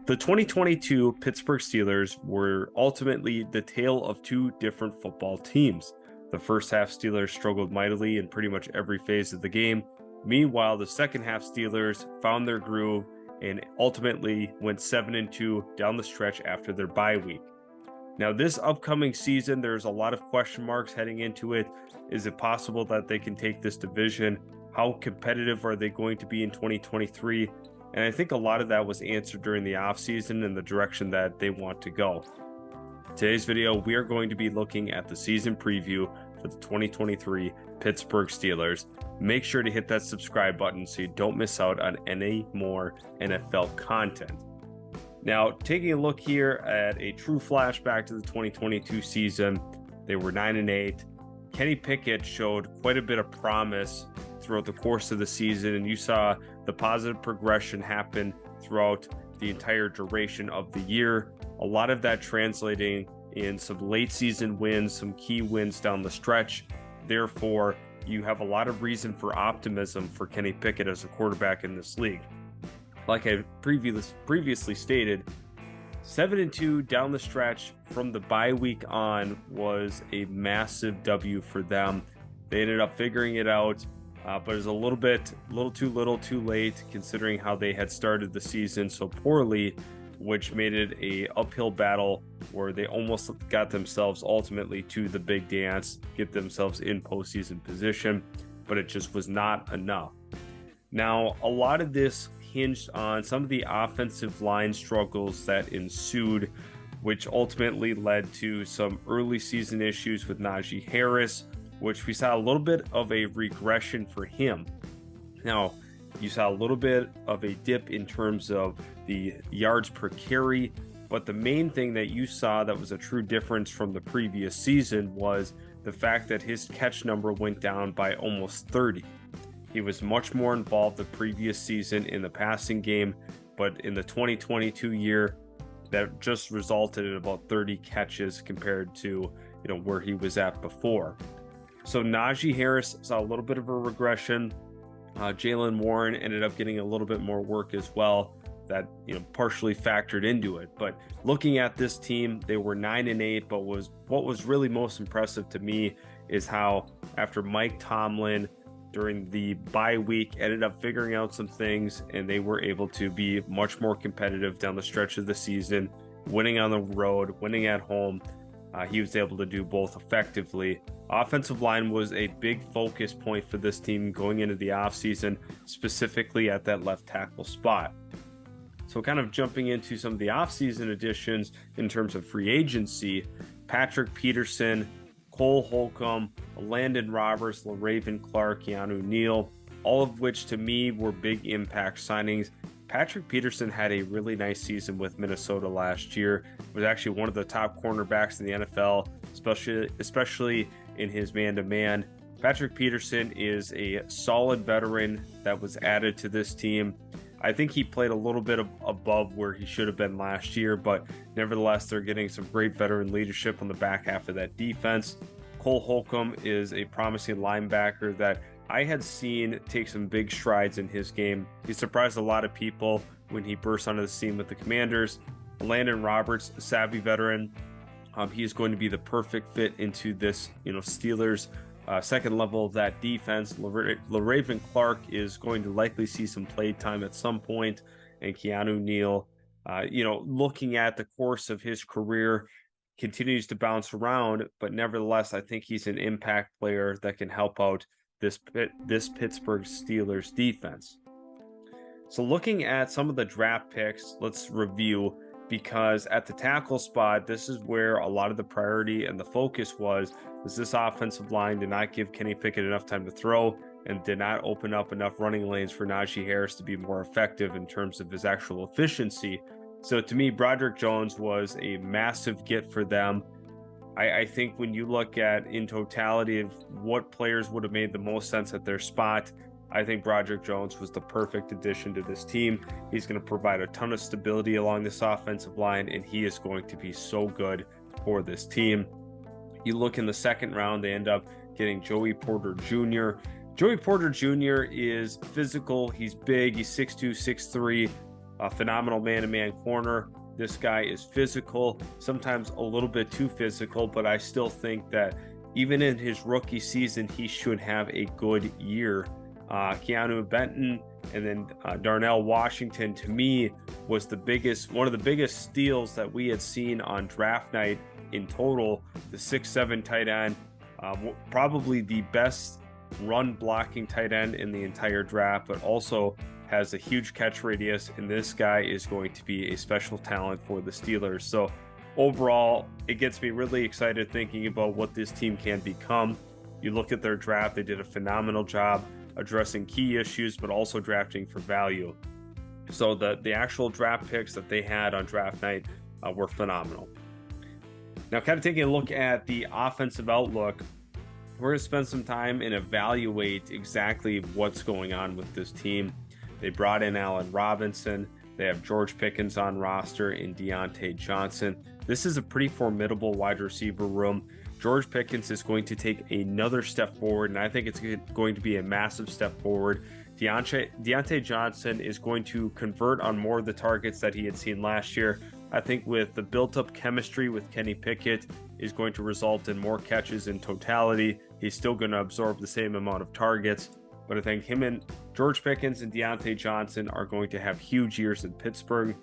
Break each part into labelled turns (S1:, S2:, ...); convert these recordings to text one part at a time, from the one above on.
S1: The 2022 Pittsburgh Steelers were ultimately the tale of two different football teams. The first half Steelers struggled mightily in pretty much every phase of the game. Meanwhile, the second half Steelers found their groove and ultimately went 7-2 down the stretch after their bye week. Now, this upcoming season, there's a lot of question marks heading into it. Is it possible that they can take this division? How competitive are they going to be in 2023? And I think a lot of that was answered during the offseason and the direction that they want to go. Today's video, we are going to be looking at the season preview for the 2023 Pittsburgh Steelers. Make sure to hit that subscribe button so you don't miss out on any more NFL content. Now, taking a look here at a true flashback to the 2022 season, they were 9-8. Kenny Pickett showed quite a bit of promise throughout the course of the season, and you saw the positive progression happen throughout the entire duration of the year. A lot of that translating in some late season wins, some key wins down the stretch. Therefore, you have a lot of reason for optimism for Kenny Pickett as a quarterback in this league. Like I previously stated, 7-2 down the stretch from the bye week on was a massive W for them. They ended up figuring it out, but it was a little too late considering how they had started the season so poorly, which made it a uphill battle where they almost got themselves ultimately to the big dance, get themselves in postseason position, but it just was not enough. Now, a lot of this hinged on some of the offensive line struggles that ensued, which ultimately led to some early season issues with Najee Harris, which we saw a little bit of a regression for him. Now, you saw a little bit of a dip in terms of the yards per carry, but the main thing that you saw that was a true difference from the previous season was the fact that his catch number went down by almost 30. He was much more involved the previous season in the passing game, but in the 2022 year, that just resulted in about 30 catches compared to where he was at before. So Najee Harris saw a little bit of a regression. Jaylen Warren ended up getting a little bit more work as well. That partially factored into it. But looking at this team, they were 9-8. But what was really most impressive to me is how after Mike Tomlin during the bye week ended up figuring out some things, and they were able to be much more competitive down the stretch of the season, winning on the road, winning at home. He was able to do both effectively. Offensive line was a big focus point for this team going into the offseason, specifically at that left tackle spot. So kind of jumping into some of the offseason additions in terms of free agency, Patrick Peterson, Cole Holcomb, Landon Roberts, LaRaven Clark, Keanu Neal, all of which to me were big impact signings. Patrick Peterson had a really nice season with Minnesota last year. Was actually one of the top cornerbacks in the NFL, especially in his man-to-man. Patrick Peterson is a solid veteran that was added to this team. I think he played a little bit above where he should have been last year, but nevertheless, they're getting some great veteran leadership on the back half of that defense. Cole Holcomb is a promising linebacker that I had seen take some big strides in his game. He surprised a lot of people when he burst onto the scene with the Commanders. Landon Roberts, a savvy veteran. He is going to be the perfect fit into this, Steelers second level of that defense. LaRaven Clark is going to likely see some play time at some point, and Keanu Neal, looking at the course of his career, continues to bounce around, but nevertheless, I think he's an impact player that can help out this Pittsburgh Steelers defense. So looking at some of the draft picks, let's review, because at the tackle spot, this is where a lot of the priority and the focus was this offensive line did not give Kenny Pickett enough time to throw and did not open up enough running lanes for Najee Harris to be more effective in terms of his actual efficiency. So to me, Broderick Jones was a massive get for them. I think when you look at in totality of what players would have made the most sense at their spot, I think Broderick Jones was the perfect addition to this team. He's going to provide a ton of stability along this offensive line, and he is going to be so good for this team. You look in the second round, they end up getting Joey Porter Jr. Joey Porter Jr. is physical. He's big. He's 6'2", 6'3", a phenomenal man-to-man corner. This guy is physical, sometimes a little bit too physical, but I still think that even in his rookie season, he should have a good year. Keanu Benton and then Darnell Washington, to me, was one of the biggest steals that we had seen on draft night in total. The 6'7" tight end, probably the best run blocking tight end in the entire draft, but also has a huge catch radius, and this guy is going to be a special talent for the Steelers. So overall, it gets me really excited thinking about what this team can become. You look at their draft, they did a phenomenal job addressing key issues, but also drafting for value. So the actual draft picks that they had on draft night were phenomenal. Now, kind of taking a look at the offensive outlook, we're going to spend some time and evaluate exactly what's going on with this team. They brought in Allen Robinson. They have George Pickens on roster and Deontay Johnson. This is a pretty formidable wide receiver room. George Pickens is going to take another step forward, and I think it's going to be a massive step forward. Deontay Johnson is going to convert on more of the targets that he had seen last year. I think with the built-up chemistry with Kenny Pickett is going to result in more catches in totality. He's still going to absorb the same amount of targets, but I think him and George Pickens and Deontay Johnson are going to have huge years in Pittsburgh.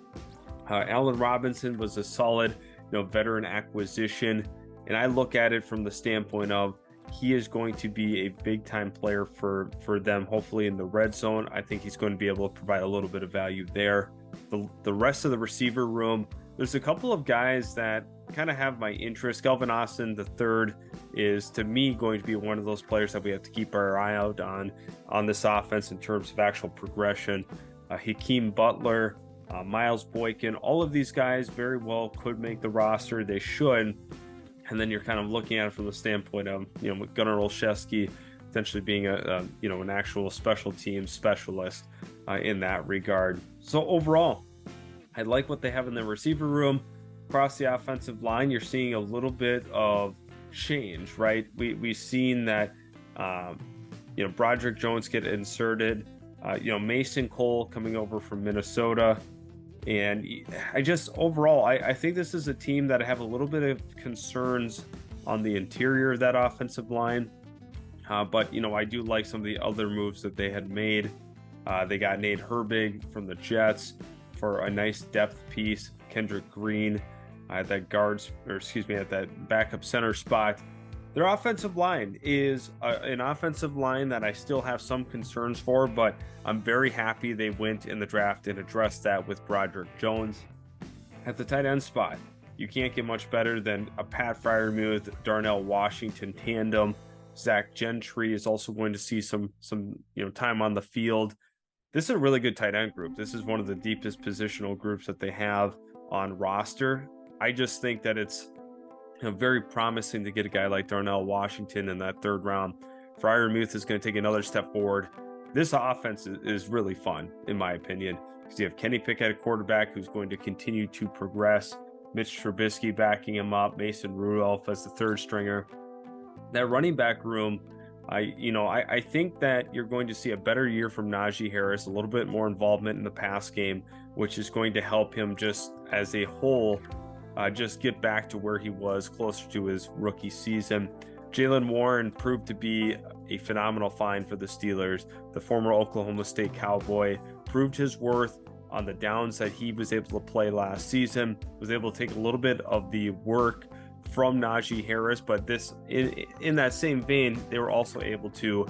S1: Allen Robinson was a solid, veteran acquisition, and I look at it from the standpoint of he is going to be a big-time player for them, hopefully in the red zone. I think he's going to be able to provide a little bit of value there. The rest of the receiver room, there's a couple of guys that kind of have my interest. Galvin Austin III is, to me, going to be one of those players that we have to keep our eye out on this offense in terms of actual progression. Hakeem Butler, Miles Boykin, all of these guys very well could make the roster. They should. And then you're kind of looking at it from the standpoint of, Gunnar Olszewski potentially being an actual special team specialist in that regard. So overall, I like what they have in the receiver room. Across the offensive line, you're seeing a little bit of change, right? We've seen that, Broderick Jones get inserted, Mason Cole coming over from Minnesota. And I think this is a team that I have a little bit of concerns on the interior of that offensive line. But I do like some of the other moves that they had made. They got Nate Herbig from the Jets for a nice depth piece. Kendrick Green at that at that backup center spot. Their offensive line is an offensive line that I still have some concerns for, but I'm very happy they went in the draft and addressed that with Broderick Jones. At the tight end spot, you can't get much better than a Pat Freiermuth, Darnell Washington tandem. Zach Gentry is also going to see some time on the field. This is a really good tight end group. This is one of the deepest positional groups that they have on roster. I just think that it's very promising to get a guy like Darnell Washington in that third round. Freiermuth is going to take another step forward. This offense is really fun, in my opinion, because you have Kenny Pickett at quarterback, who's going to continue to progress. Mitch Trubisky backing him up. Mason Rudolph as the third stringer. That running back room, I think that you're going to see a better year from Najee Harris, a little bit more involvement in the pass game, which is going to help him just as a whole just get back to where he was closer to his rookie season. Jaylen Warren proved to be a phenomenal find for the Steelers. The former Oklahoma State Cowboy proved his worth on the downs that he was able to play last season, was able to take a little bit of the work from Najee Harris, but in that same vein, they were also able to,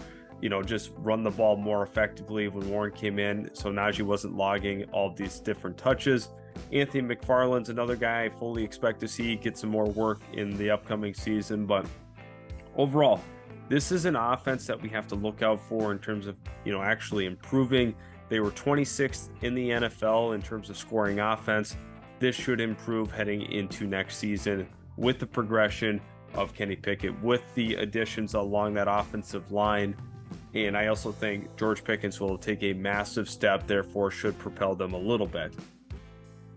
S1: just run the ball more effectively when Warren came in, so Najee wasn't logging all of these different touches. Anthony McFarland's another guy I fully expect to see get some more work in the upcoming season, but overall, this is an offense that we have to look out for in terms of, actually improving. They were 26th in the NFL in terms of scoring offense. This should improve heading into next season with the progression of Kenny Pickett, with the additions along that offensive line. And I also think George Pickens will take a massive step, therefore should propel them a little bit.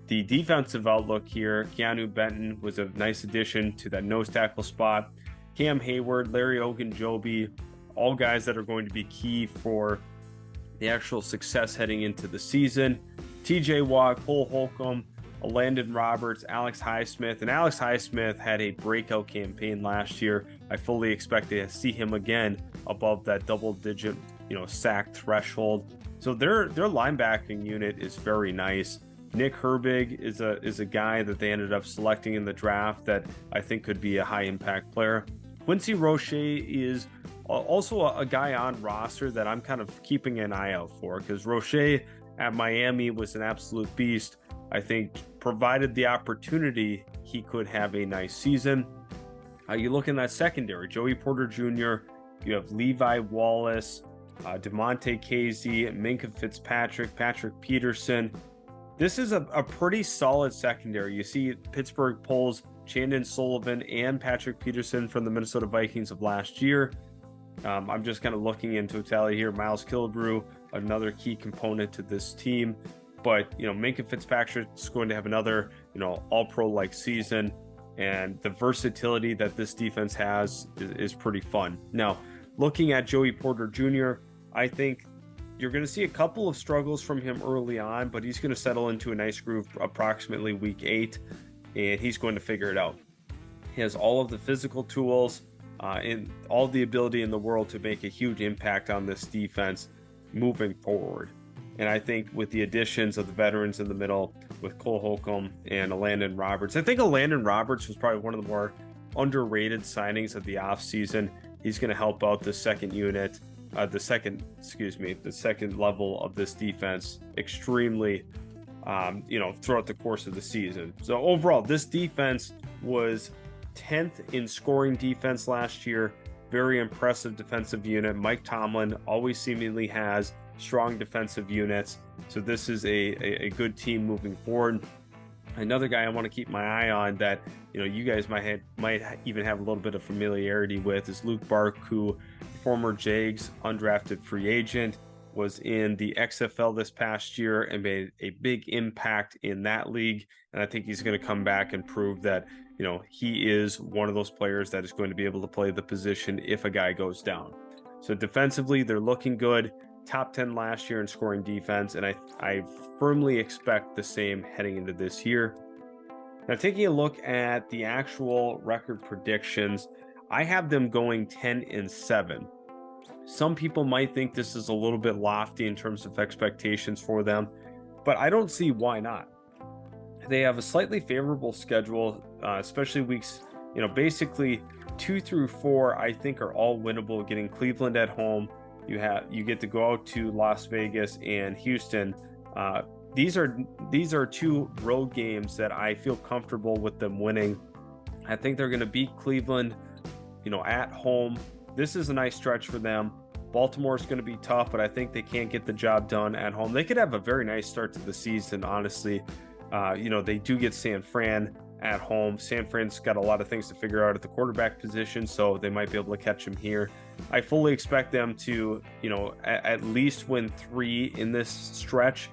S1: The defensive outlook here, Keanu Benton was a nice addition to that nose tackle spot. Cam Hayward, Larry Ogunjobi, all guys that are going to be key for the actual success heading into the season. TJ Watt, Cole Holcomb, Landon Roberts, Alex Highsmith. And Alex Highsmith had a breakout campaign last year. I fully expect to see him again above that double-digit, sack threshold. So their linebacking unit is very nice. Nick Herbig is a guy that they ended up selecting in the draft that I think could be a high-impact player. Quincy Roche is also a guy on roster that I'm kind of keeping an eye out for, because Roche at Miami was an absolute beast. I think provided the opportunity, he could have a nice season. You look in that secondary, Joey Porter Jr., you have Levi Wallace, DeMonte Casey, Minkah Fitzpatrick, Patrick Peterson. This is a pretty solid secondary. You see Pittsburgh pulls Chandon Sullivan and Patrick Peterson from the Minnesota Vikings of last year. I'm just kind of looking in totality here. Miles Killebrew, another key component to this team. But, Minkah Fitzpatrick is going to have another, all-pro-like season. And the versatility that this defense has is pretty fun. Now, looking at Joey Porter Jr., I think you're going to see a couple of struggles from him early on, but he's going to settle into a nice groove approximately week 8, and he's going to figure it out. He has all of the physical tools and all the ability in the world to make a huge impact on this defense moving forward. And I think with the additions of the veterans in the middle, with Cole Holcomb and Landon Roberts, I think Landon Roberts was probably one of the more underrated signings of the offseason. He's going to help out the second unit, the second level of this defense extremely, throughout the course of the season. So overall, this defense was 10th in scoring defense last year. Very impressive defensive unit. Mike Tomlin always seemingly has strong defensive units. So this is a good team moving forward. Another guy I want to keep my eye on that, you guys might even have a little bit of familiarity with is Luke Bark, who former Jags undrafted free agent, was in the XFL this past year and made a big impact in that league. And I think he's going to come back and prove that, he is one of those players that is going to be able to play the position if a guy goes down. So defensively, they're looking good. Top 10 last year in scoring defense, and I firmly expect the same heading into this year. Now, taking a look at the actual record predictions, I have them going 10-7. Some people might think this is a little bit lofty in terms of expectations for them, but I don't see why not. They have a slightly favorable schedule, especially weeks, basically 2 through 4, I think are all winnable. Getting Cleveland at home, you get to go out to Las Vegas and Houston. These are 2 road games that I feel comfortable with them winning. I think they're going to beat Cleveland, at home. This is a nice stretch for them. Baltimore is going to be tough, but I think they can't get the job done at home. They could have a very nice start to the season, honestly. They do get San Fran at home. San Fran's got a lot of things to figure out at the quarterback position, so they might be able to catch them here. I fully expect them to, at least win 3 in this stretch.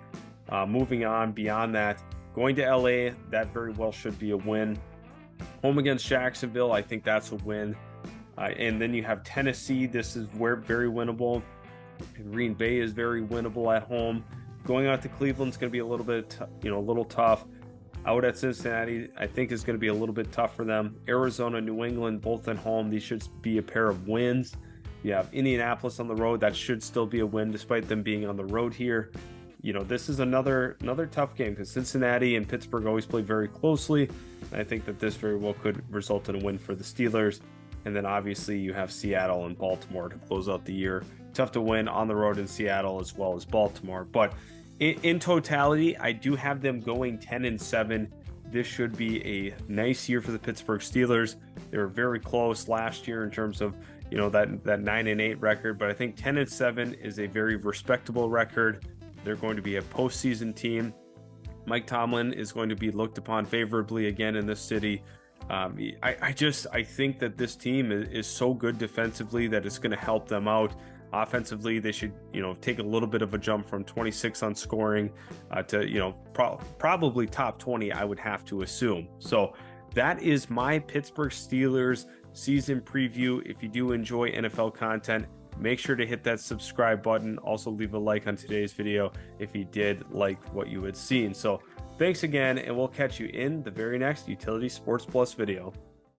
S1: Moving on beyond that, going to LA, that very well should be a win. Home against Jacksonville, I think that's a win. And then you have Tennessee. This is very winnable. Green Bay is very winnable at home. Going out to Cleveland is going to be a little bit, a little tough. Out at Cincinnati, I think is going to be a little bit tough for them. Arizona, New England, both at home. These should be a pair of wins. You have Indianapolis on the road. That should still be a win despite them being on the road here. This is another tough game because Cincinnati and Pittsburgh always play very closely. And I think that this very well could result in a win for the Steelers. And then obviously you have Seattle and Baltimore to close out the year. Tough to win on the road in Seattle as well as Baltimore. But in totality, I do have them going 10-7. This should be a nice year for the Pittsburgh Steelers. They were very close last year in terms of, that 9-8 record, but I think 10-7 is a very respectable record. They're going to be a postseason team. Mike Tomlin is going to be looked upon favorably again in this city. I think that this team is so good defensively that it's going to help them out. Offensively, they should, take a little bit of a jump from 26 on scoring to, probably top 20, I would have to assume. So that is my Pittsburgh Steelers season preview. If you do enjoy NFL content, Make sure to hit that subscribe button. Also leave a like on today's video if you did like what you had seen. So thanks again, and we'll catch you in the very next Utility Sports Plus video.